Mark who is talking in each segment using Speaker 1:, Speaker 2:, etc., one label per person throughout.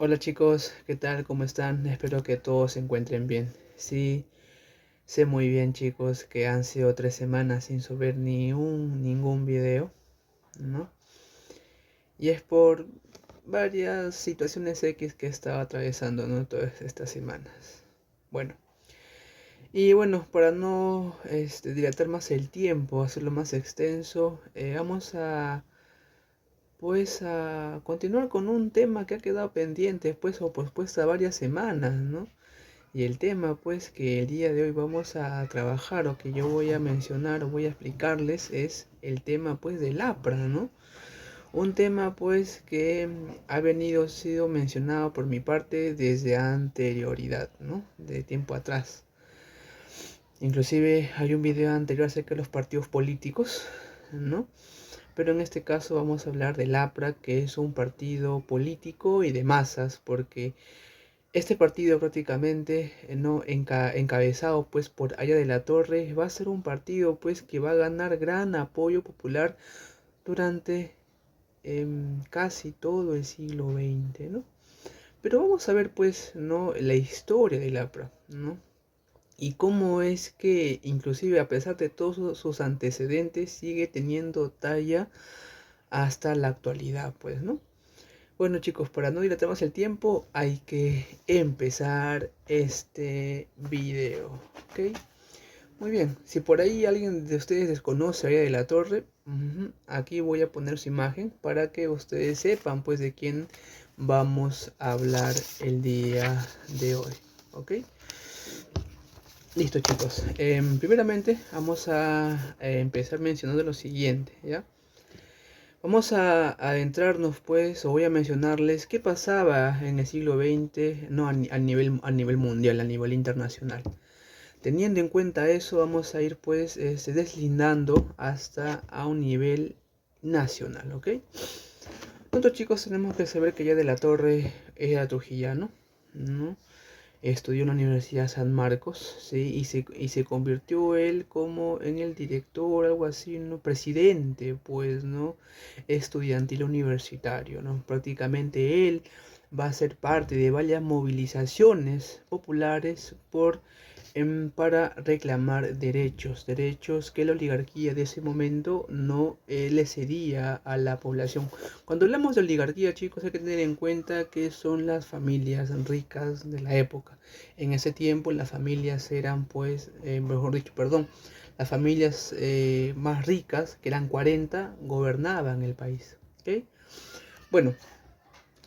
Speaker 1: Hola chicos, ¿qué tal? ¿Cómo están? Espero que todos se encuentren bien. Sí, sé muy bien chicos que han sido 3 semanas sin subir ningún video, ¿no? Y es por varias situaciones X que he estado atravesando, ¿no? Todas estas semanas. Bueno, y bueno, para no dilatar más el tiempo, hacerlo más extenso, vamos a continuar con un tema que ha quedado pendiente, pues, o pospuesto a varias semanas, ¿no? Y el tema pues que el día de hoy vamos a trabajar o que yo voy a mencionar o voy a explicarles es el tema pues del APRA, ¿no? Un tema pues que ha sido mencionado por mi parte desde anterioridad, ¿no? De tiempo atrás. Inclusive hay un video anterior acerca de los partidos políticos, ¿no? Pero en este caso vamos a hablar del APRA, que es un partido político y de masas, porque este partido prácticamente no encabezado pues por Aya de la Torre va a ser un partido pues que va a ganar gran apoyo popular durante casi todo el siglo XX, ¿no? Pero vamos a ver pues no la historia del APRA, ¿no? Y cómo es que inclusive a pesar de todos sus antecedentes sigue teniendo talla hasta la actualidad, pues, ¿no? Bueno chicos, para no dilatar más el tiempo, hay que empezar este video, ¿ok? Muy bien, si por ahí alguien de ustedes desconoce a Aya de la Torre, aquí voy a poner su imagen para que ustedes sepan pues de quién vamos a hablar el día de hoy, ¿ok? Listo chicos, primeramente vamos a empezar mencionando lo siguiente, ¿ya? Vamos a adentrarnos pues, o voy a mencionarles qué pasaba en el siglo XX, no a nivel mundial, a nivel internacional. Teniendo en cuenta eso, vamos a ir pues deslindando hasta a un nivel nacional, ¿ok? Nosotros chicos tenemos que saber que ya de la Torre era trujillano, ¿no? Estudió en la Universidad San Marcos, ¿sí? Y se convirtió él como en el director, algo así, ¿no? Presidente, pues, ¿no? Estudiantil universitario, ¿no? Prácticamente él va a ser parte de varias movilizaciones populares para reclamar derechos que la oligarquía de ese momento no le cedía a la población. Cuando hablamos de oligarquía, chicos, hay que tener en cuenta que son las familias ricas de la época. En ese tiempo las familias eran, pues, mejor dicho, perdón, las familias más ricas, que eran 40, gobernaban el país. ¿Ok? Bueno,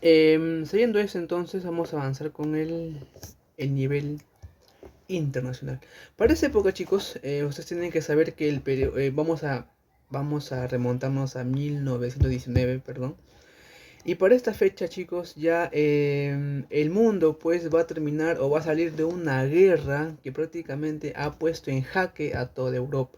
Speaker 1: sabiendo eso, entonces vamos a avanzar con el nivel internacional. Para esa época, chicos, ustedes tienen que saber que vamos a remontarnos a 1919, perdón. Y para esta fecha, chicos, ya el mundo pues va a terminar o va a salir de una guerra que prácticamente ha puesto en jaque a toda Europa.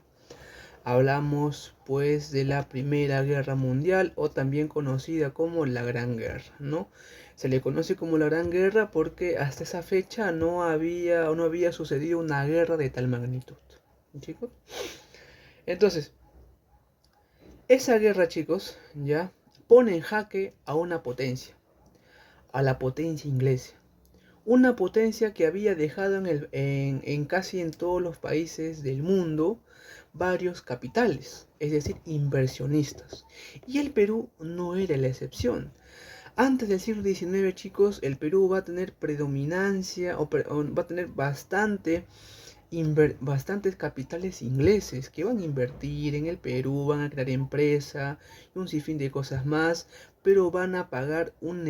Speaker 1: Hablamos pues de la Primera Guerra Mundial, o también conocida como la Gran Guerra, ¿no? Se le conoce como la Gran Guerra porque hasta esa fecha no había sucedido una guerra de tal magnitud, chicos. Entonces, esa guerra, chicos, ya pone en jaque a una potencia, a la potencia inglesa. Una potencia que había dejado en casi en todos los países del mundo varios capitales, es decir, inversionistas. Y el Perú no era la excepción. Antes del siglo XIX, chicos, el Perú va a tener predominancia o va a tener bastantes capitales ingleses que van a invertir en el Perú, van a crear empresa y un sinfín de cosas más, pero van a pagar un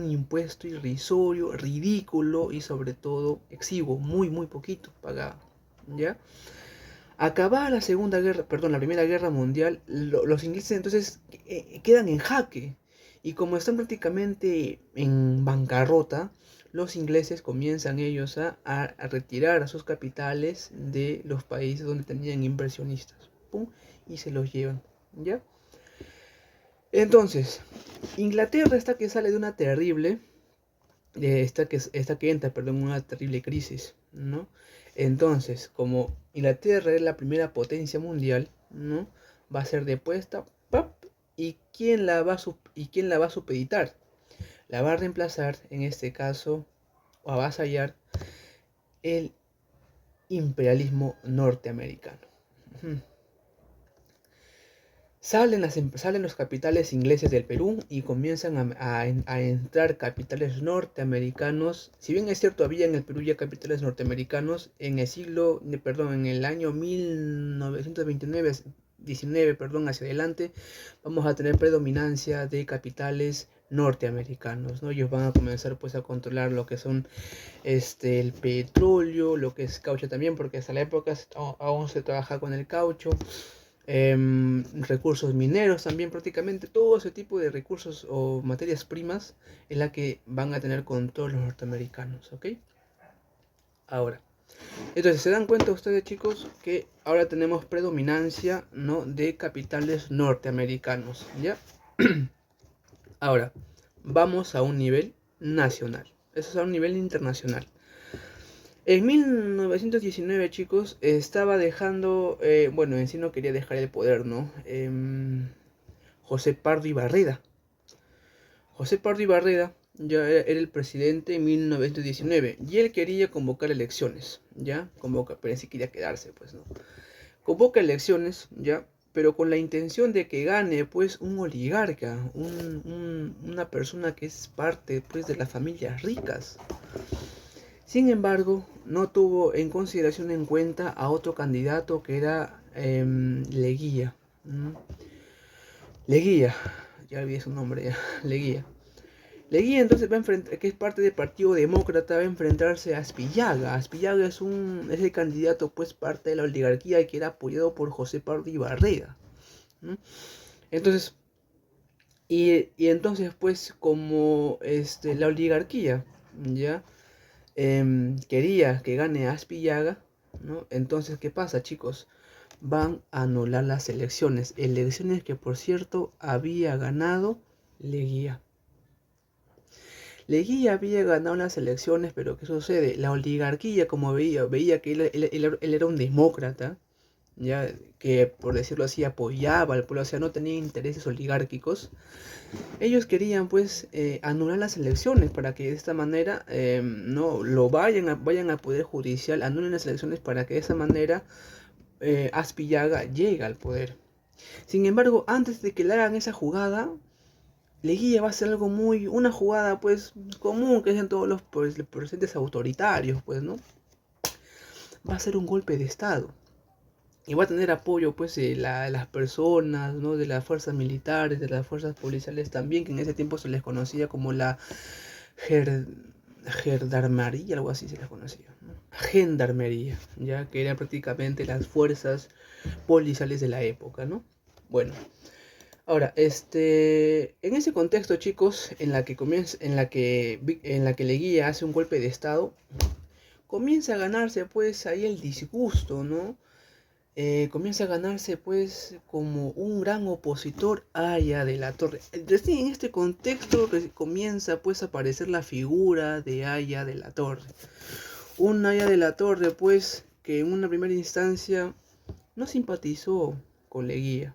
Speaker 1: impuesto irrisorio, ridículo y sobre todo exiguo, muy poquito pagaban, ¿ya? Acabada la Segunda Guerra, perdón, la Primera Guerra Mundial, los ingleses entonces quedan en jaque. Y como están prácticamente en bancarrota, los ingleses comienzan ellos a retirar a sus capitales de los países donde tenían inversionistas. ¡Pum! Y se los llevan. ¿Ya? Entonces, Inglaterra está que sale de una terrible esta que entra, perdón, una terrible crisis, ¿no? Entonces, como Inglaterra es la primera potencia mundial, ¿no? Va a ser depuesta, ¡pap! ¿Y quién la va a supeditar? la va a reemplazar, en este caso, o avasallar el imperialismo norteamericano. Salen los capitales ingleses del Perú y comienzan a entrar capitales norteamericanos. Si bien es cierto, había en el Perú ya capitales norteamericanos, en el año 1929, 19, hacia adelante, vamos a tener predominancia de capitales norteamericanos, ¿no? Ellos van a comenzar pues a controlar lo que son el petróleo, lo que es caucho también, porque hasta la época aún se trabaja con el caucho. Recursos mineros también, prácticamente todo ese tipo de recursos o materias primas es la que van a tener control los norteamericanos, ¿ok? Ahora, entonces se dan cuenta ustedes, chicos, que ahora tenemos predominancia, ¿no?, de capitales norteamericanos, ¿ya? Ahora, vamos a un nivel nacional, eso es a un nivel internacional. En 1919, chicos, estaba dejando, bueno, en sí no quería dejar el poder, ¿no? José Pardo y Barreda. José Pardo y Barreda ya era el presidente en 1919 y él quería convocar elecciones, ¿ya? Pero sí quería quedarse, pues, ¿no? Convoca elecciones, ¿ya? Pero con la intención de que gane, pues, un oligarca, una persona que es parte, pues, de las familias ricas. Sin embargo, no tuvo en consideración en cuenta a otro candidato que era Leguía. Leguía, ya olvidé su nombre ya, Leguía. Leguía entonces va a enfrentar, que es parte del Partido Demócrata, va a enfrentarse a Aspillaga. Aspillaga es el candidato, pues, parte de la oligarquía que era apoyado por José Pardo y Barreda. Entonces, y entonces, pues, como la oligarquía, ¿ya? Quería que gane Aspillaga, ¿no? Entonces, ¿qué pasa, chicos? Van a anular las elecciones. Elecciones que, por cierto, había ganado Leguía. Leguía había ganado las elecciones, pero ¿qué sucede? La oligarquía, como veía que él era un demócrata, ya que, por decirlo así, apoyaba al pueblo, o sea, no tenía intereses oligárquicos. Ellos querían, pues, anular las elecciones para que de esta manera no lo vayan al Poder Judicial, anulen las elecciones para que de esa manera Aspillaga llegue al poder. Sin embargo, antes de que le hagan esa jugada, Leguía va a hacer una jugada, pues, común que hacen todos los presidentes autoritarios, pues, ¿no? Va a ser un golpe de Estado. Y va a tener apoyo, pues, de las personas, ¿no? De las fuerzas militares, de las fuerzas policiales también, que en ese tiempo se les conocía como la gendarmería, algo así se les conocía, ¿no? Gendarmería, ya que eran prácticamente las fuerzas policiales de la época, ¿no? Bueno, ahora, en ese contexto, chicos, en la que Leguía hace un golpe de estado, comienza a ganarse, pues, ahí el disgusto, ¿no? Comienza a ganarse, pues, como un gran opositor a Aya de la Torre. Recién en este contexto comienza, pues, a aparecer la figura de Aya de la Torre. Un Aya de la Torre, pues, que en una primera instancia no simpatizó con Leguía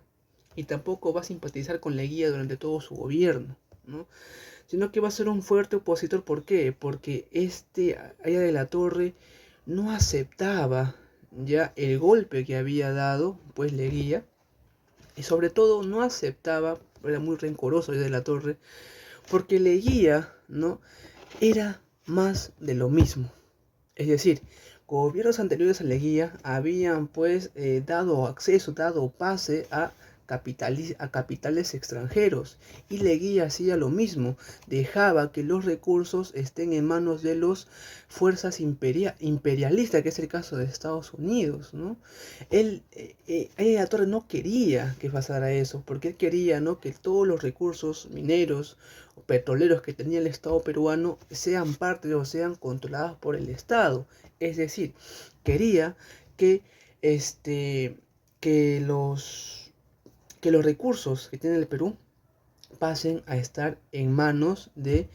Speaker 1: y tampoco va a simpatizar con Leguía durante todo su gobierno, ¿no? Sino que va a ser un fuerte opositor. ¿Por qué? Porque Aya de la Torre no aceptaba ya el golpe que había dado, pues, Leguía, y sobre todo no aceptaba, era muy rencoroso de la Torre, porque Leguía, ¿no?, era más de lo mismo. Es decir, gobiernos anteriores a Leguía habían, pues, dado pase a capitales extranjeros, y Leguía hacía lo mismo, dejaba que los recursos estén en manos de las fuerzas imperialistas, que es el caso de Estados Unidos, ¿no? La Torre no quería que pasara eso, porque él quería, ¿no?, que todos los recursos mineros o petroleros que tenía el Estado peruano sean parte o sean controlados por el Estado. Es decir, quería que que los recursos que tiene el Perú pasen a estar en manos de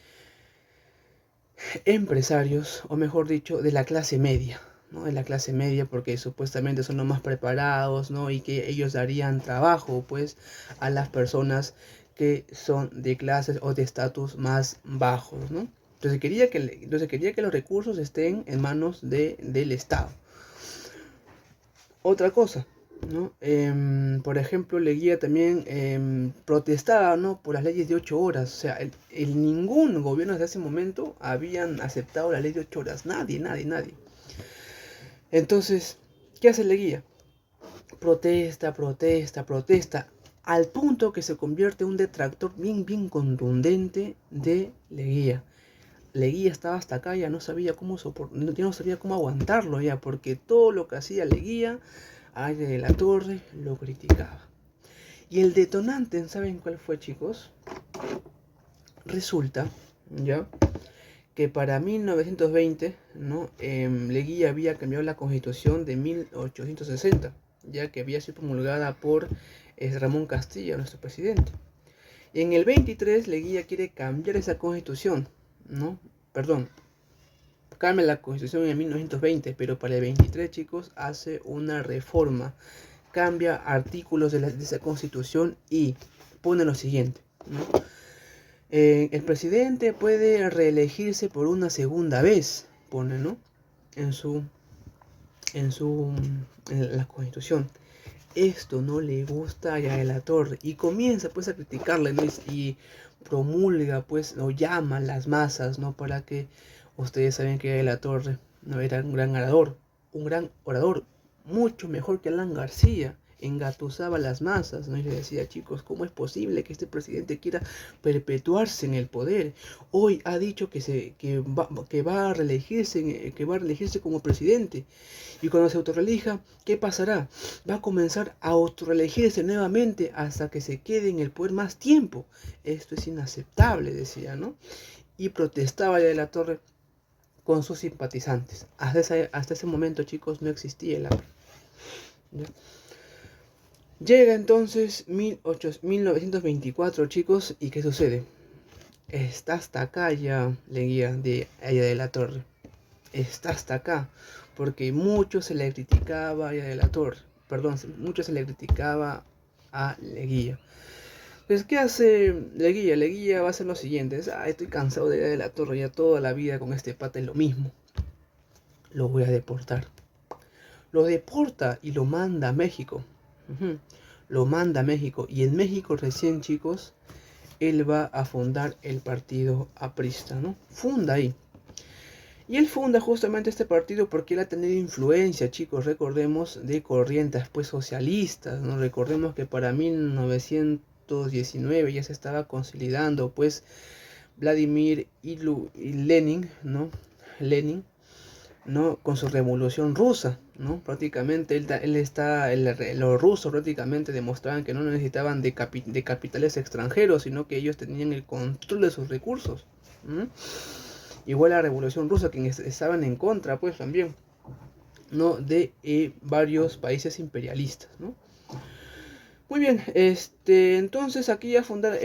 Speaker 1: empresarios, o mejor dicho, de la clase media, ¿no? De la clase media, porque supuestamente son los más preparados, ¿no? Y que ellos darían trabajo, pues, a las personas que son de clases o de estatus más bajos, ¿no? Entonces quería que los recursos estén en manos del Estado. Otra cosa, ¿no? Por ejemplo, Leguía también protestaba, ¿no?, por las leyes de 8 horas. O sea, ningún gobierno hasta ese momento habían aceptado la ley de 8 horas. Nadie, nadie, nadie. Entonces, ¿qué hace Leguía? Protesta, protesta, protesta, al punto que se convierte en un detractor bien, bien contundente de Leguía. Leguía estaba hasta acá, ya no sabía cómo ya no sabía cómo aguantarlo ya, porque todo lo que hacía Leguía, Aria de la Torre lo criticaba. Y el detonante, ¿saben cuál fue, chicos? Resulta, ya, que para 1920, ¿no? Leguía había cambiado la constitución de 1860, ya que había sido promulgada por Ramón Castilla, nuestro presidente. Y en el 23 Leguía quiere cambiar esa constitución, ¿no? Perdón, cambia la constitución en 1920, pero para el 23, chicos, hace una reforma, cambia artículos de esa constitución y pone lo siguiente, ¿no? El presidente puede reelegirse por una segunda vez, pone, ¿no? En su, en la constitución. Esto no le gusta a Aria de la Torre y comienza pues a criticarle, ¿no? Y promulga pues o llama a las masas, ¿no? Para que ustedes saben que Aria de la Torre no era un gran orador, mucho mejor que Alan García. Engatusaba a las masas, ¿no? Y le decía, chicos, ¿cómo es posible que este presidente quiera perpetuarse en el poder? Hoy ha dicho que va a reelegirse como presidente. Y cuando se autorrelija, ¿qué pasará? Va a comenzar a autorreelegirse nuevamente hasta que se quede en el poder más tiempo. Esto es inaceptable, decía, ¿no? Y protestaba ya de la Torre con sus simpatizantes. Hasta ese momento, chicos, no existía el hambre. ¿Ya? Llega entonces 1924, chicos, ¿y qué sucede? Está hasta acá ya Leguía de Aria de la Torre. Está hasta acá, porque mucho se le criticaba a Aria de la Torre. Perdón, mucho se le criticaba a Leguía. Pues, ¿qué hace Leguía? Leguía va a hacer lo siguiente. Estoy cansado de Aria de la Torre, ya toda la vida con este pata es lo mismo. Lo voy a deportar. Lo deporta y lo manda a México. Lo manda a México. Y en México recién, chicos, él va a fundar el partido aprista, ¿no? Funda ahí. Y él funda justamente este partido porque él ha tenido influencia, chicos, recordemos, de corrientes pues socialistas, ¿no? Recordemos que para 1919 ya se estaba consolidando pues Vladimir y Lenin, ¿no? Lenin, ¿no? Con su revolución rusa, ¿no? Prácticamente los rusos prácticamente demostraban que no necesitaban de capitales extranjeros, sino que ellos tenían el control de sus recursos. Igual la Revolución Rusa, quienes estaban en contra, pues también, ¿no? De varios países imperialistas, ¿no? Muy bien, entonces aquí a fundar,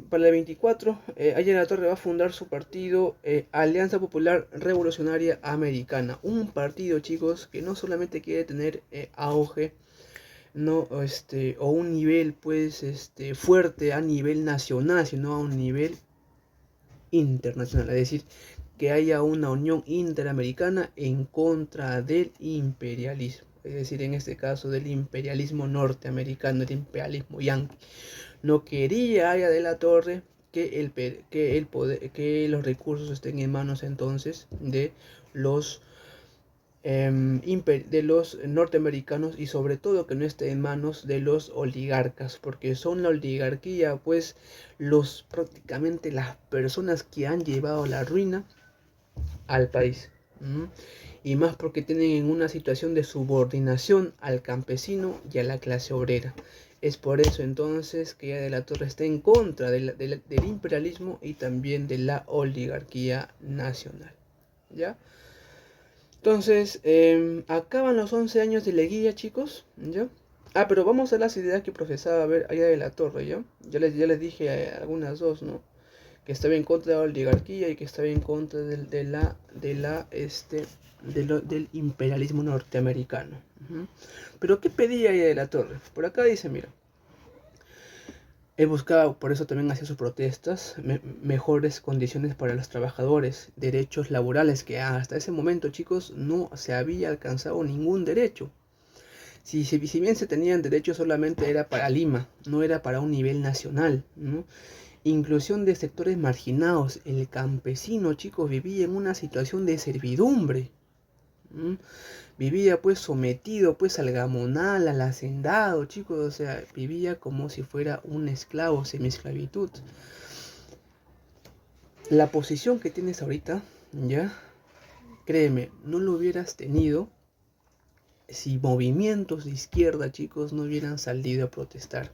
Speaker 1: para el 24, Aria de la Torre va a fundar su partido Alianza Popular Revolucionaria Americana. Un partido, chicos, que no solamente quiere tener auge, no, o un nivel, pues, fuerte a nivel nacional, sino a un nivel internacional, es decir, que haya una unión interamericana en contra del imperialismo, es decir, en este caso del imperialismo norteamericano, el imperialismo yanqui. No quería Aria de la Torre que los recursos estén en manos entonces de los norteamericanos y sobre todo que no esté en manos de los oligarcas, porque son la oligarquía pues prácticamente las personas que han llevado la ruina al país, y más porque tienen en una situación de subordinación al campesino y a la clase obrera. Es por eso entonces que Aria de la Torre está en contra del imperialismo y también de la oligarquía nacional, ¿ya? Entonces, acaban los 11 años de Leguía, chicos, ¿ya? Pero vamos a las ideas que profesaba Aria de la Torre, ¿ya? Ya les dije algunas dos, ¿no? Que estaba en contra de la oligarquía y que estaba en contra del imperialismo norteamericano. Pero ¿qué pedía Aria de la Torre? Por acá dice, mira, Él buscaba, por eso también hacía sus protestas, mejores condiciones para los trabajadores, derechos laborales, que hasta ese momento, chicos, no se había alcanzado ningún derecho. Si bien se tenían derechos, solamente era para Lima, no era para un nivel nacional, ¿no? Inclusión de sectores marginados. El campesino, chicos, vivía en una situación de servidumbre. ¿Mm? Vivía pues sometido pues al gamonal, al hacendado, chicos, o sea, vivía como si fuera un esclavo, semiesclavitud. La posición que tienes ahorita, ya, créeme, no lo hubieras tenido si movimientos de izquierda, chicos, no hubieran salido a protestar.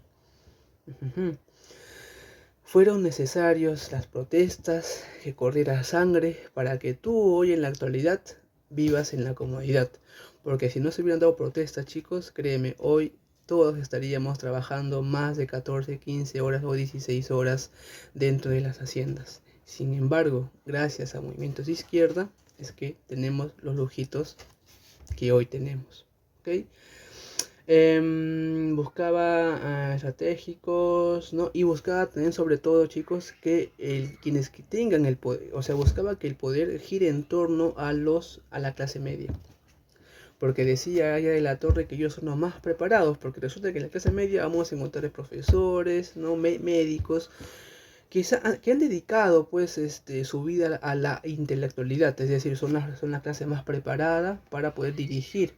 Speaker 1: Fueron necesarios las protestas, que corriera sangre, para que tú hoy en la actualidad vivas en la comodidad. Porque si no se hubieran dado protestas, chicos, créeme, hoy todos estaríamos trabajando más de 14, 15 horas o 16 horas dentro de las haciendas. Sin embargo, gracias a movimientos de izquierda, es que tenemos los lujitos que hoy tenemos. ¿Ok? Buscaba estratégicos, ¿no? Y buscaba también, sobre todo, chicos, que quienes que tengan el poder, o sea, buscaba que el poder gire en torno a la clase media. Porque decía Aya de la Torre que ellos son los más preparados, porque resulta que en la clase media vamos a encontrar profesores, ¿no? Médicos, que han dedicado pues su vida a la intelectualidad, es decir, son la clase más preparada para poder dirigir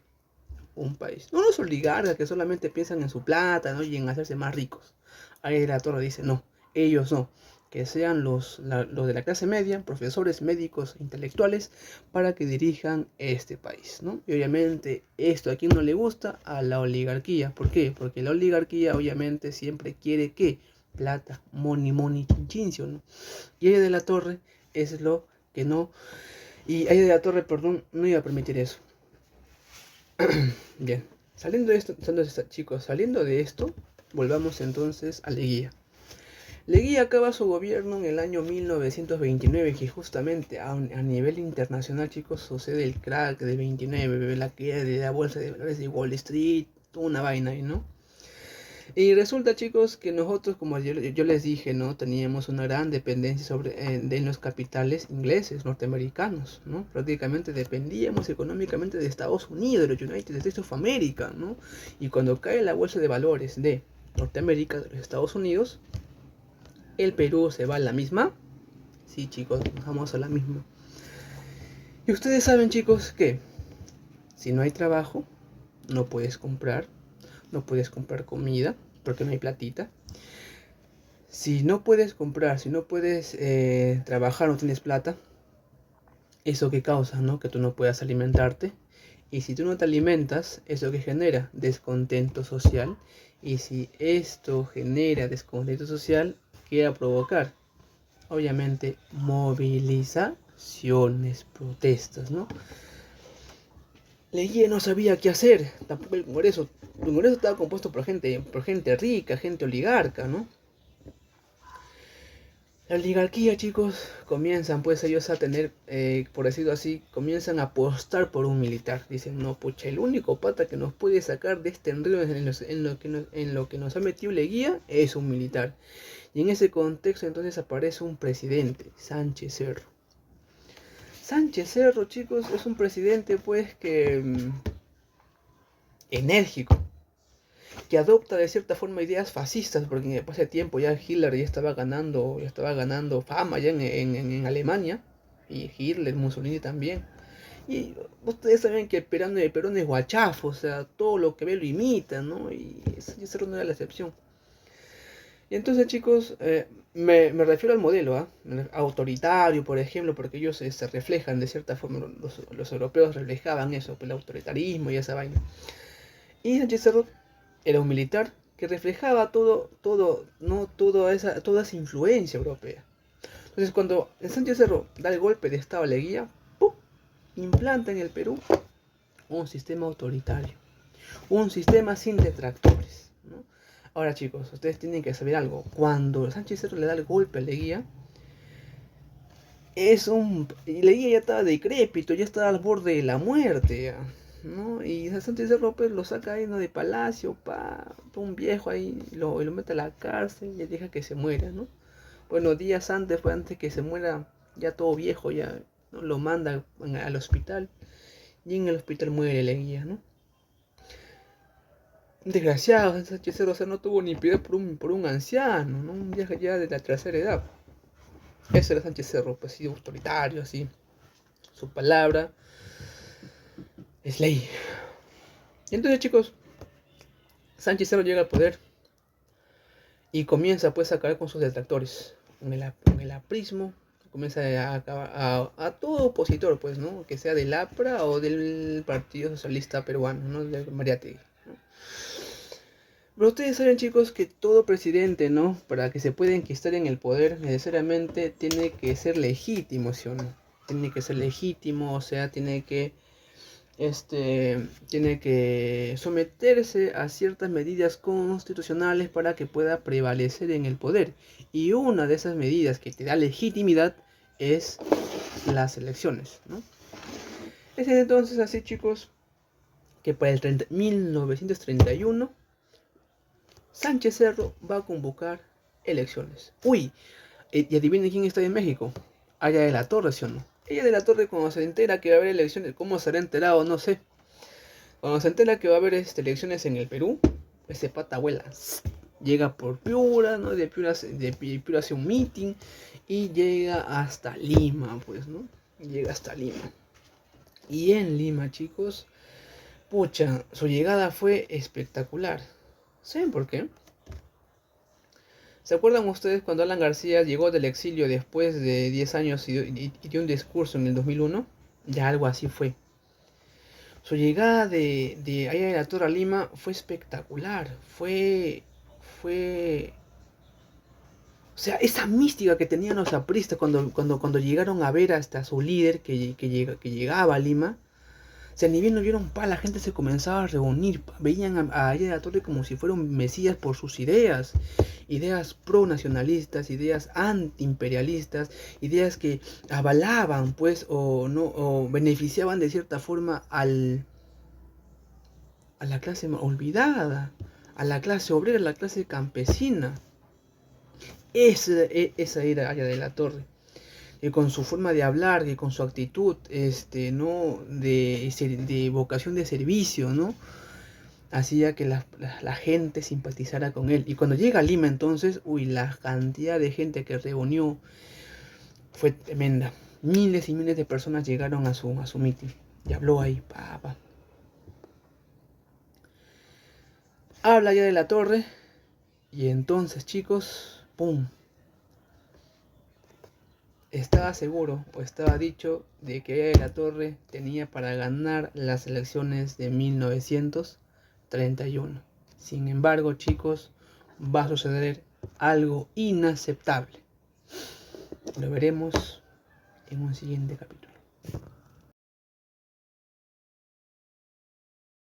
Speaker 1: un país. No los oligarcas que solamente piensan en su plata, ¿no? Y en hacerse más ricos. Ahí la Torre dice, no, ellos no. Que sean los de la clase media, profesores, médicos, intelectuales, para que dirijan este país, ¿no? Y obviamente esto a quien no le gusta, a la oligarquía. ¿Por qué? Porque la oligarquía obviamente siempre quiere que plata, money, chinchincio, ¿no? Y ella de la Torre es lo que no... Y ella de la Torre, perdón, no iba a permitir eso. Bien, saliendo de esto, volvamos entonces a Leguía. Leguía acaba su gobierno en el año 1929, que justamente a nivel internacional, chicos, sucede el crack del 29, la caída de la bolsa de valores de Wall Street, toda una vaina, ¿no? Y resulta, chicos, que nosotros, como yo les dije, ¿no? Teníamos una gran dependencia de los capitales ingleses, norteamericanos, ¿no? Prácticamente dependíamos económicamente de Estados Unidos, de los United States of America, ¿no? Y cuando cae la bolsa de valores de Norteamérica, de los Estados Unidos, el Perú se va a la misma. Sí, chicos, vamos a la misma. Y ustedes saben, chicos, que si no hay trabajo, no puedes comprar comida, porque no hay platita. Si no puedes comprar, si no puedes trabajar, no tienes plata, ¿eso qué causa, no? Que tú no puedas alimentarte. Y si tú no te alimentas, ¿eso que genera? Descontento social. Y si esto genera descontento social, ¿qué va a provocar? Obviamente, movilizaciones, protestas, ¿no? Leguía no sabía qué hacer, tampoco el Congreso. El Congreso estaba compuesto por gente rica, gente oligarca, ¿no? La oligarquía, chicos, comienzan pues ellos a tener, por decirlo así, comienzan a apostar por un militar. Dicen, no, pucha, el único pata que nos puede sacar de este enredo en lo que nos ha metido Leguía es un militar. Y en ese contexto entonces aparece un presidente, Sánchez Cerro. Sánchez Cerro, chicos, es un presidente pues que enérgico, que adopta de cierta forma ideas fascistas, porque después de tiempo ya Hitler ya estaba ganando fama ya en Alemania, y Hitler, Mussolini también. Y ustedes saben que el Perón es guachafo, o sea, todo lo que ve lo imita, ¿no? Y Sánchez Cerro no era la excepción. Y entonces, chicos, me refiero al modelo autoritario, por ejemplo, porque ellos se reflejan de cierta forma, los europeos reflejaban eso, pues, el autoritarismo y esa vaina. Y Sánchez Cerro era un militar que reflejaba no toda esa influencia europea. Entonces, cuando Sánchez Cerro da el golpe de estado a Leguía, ¡pum!, implanta en el Perú un sistema autoritario, un sistema sin detractores, ¿no? Ahora, chicos, ustedes tienen que saber algo. Cuando Sánchez Cerro le da el golpe a Leguía, Leguía ya estaba decrépito, ya estaba al borde de la muerte, ¿ya? ¿no? Y Sánchez Cerro pues lo saca ahí, ¿no? De Palacio, un viejo ahí, lo mete a la cárcel y deja que se muera, ¿no? Bueno, días antes, fue antes que se muera, ya todo viejo, ya, ¿no? Lo manda al hospital y en el hospital muere Leguía, ¿no? Desgraciado, Sánchez Cerro, o sea, no tuvo ni piedad por un anciano, ¿no? Un viejo ya de la tercera edad. Ese era Sánchez Cerro, pues sí, autoritario, así. Su palabra es ley. Y entonces, chicos, Sánchez Cerro llega al poder y comienza pues a acabar con sus detractores. Con el aprismo, comienza a acabar a todo opositor, pues, ¿no? Que sea del APRA o del Partido Socialista Peruano, ¿no? De Mariátegui, ¿no? Pero ustedes saben, chicos, que todo presidente, ¿no? Para que se pueda enquistar en el poder, necesariamente tiene que ser legítimo, ¿sí o no? Tiene que ser legítimo, o sea, tiene que someterse a ciertas medidas constitucionales para que pueda prevalecer en el poder. Y una de esas medidas que te da legitimidad es las elecciones, ¿no? Es entonces así, chicos, que para el 1931 Sánchez Cerro va a convocar elecciones. Uy, y adivinen quién está en México. Aya de la Torre, ¿sí o no? Ella de la Torre, cuando se entera que va a haber elecciones, ¿cómo será enterado? No sé. Cuando se entera que va a haber elecciones en el Perú, ese pata abuela llega por Piura, ¿no? De Piura hace un meeting y llega hasta Lima, pues, ¿no? Llega hasta Lima. Y en Lima, chicos, pucha, su llegada fue espectacular. ¿Saben por qué? ¿Se acuerdan ustedes cuando Alan García llegó del exilio después de 10 años y dio un discurso en el 2001? Ya algo así fue. Su llegada de Aya de la Torre a Lima fue espectacular. O sea, esa mística que tenían los apristas cuando llegaron a ver hasta su líder que llegaba a Lima. O sea, ni bien no vieron la gente se comenzaba a reunir. Veían a Aya de la Torre como si fuera un mesías por sus ideas. Ideas pro-nacionalistas, ideas anti-imperialistas, ideas que avalaban, pues, o beneficiaban de cierta forma a la clase olvidada, a la clase obrera, a la clase campesina. Esa era Aya de la Torre. Y con su forma de hablar, y con su actitud, ¿no? De vocación de servicio, ¿no? Hacía que la gente simpatizara con él. Y cuando llega a Lima entonces, uy, la cantidad de gente que reunió fue tremenda. Miles y miles de personas llegaron a su meeting. Y habló ahí, papá. Habla ya de la Torre. Y entonces, chicos, ¡pum! Estaba seguro, o estaba dicho, de que de la Torre tenía para ganar las elecciones de 1931. Sin embargo, chicos, va a suceder algo inaceptable. Lo veremos en un siguiente capítulo.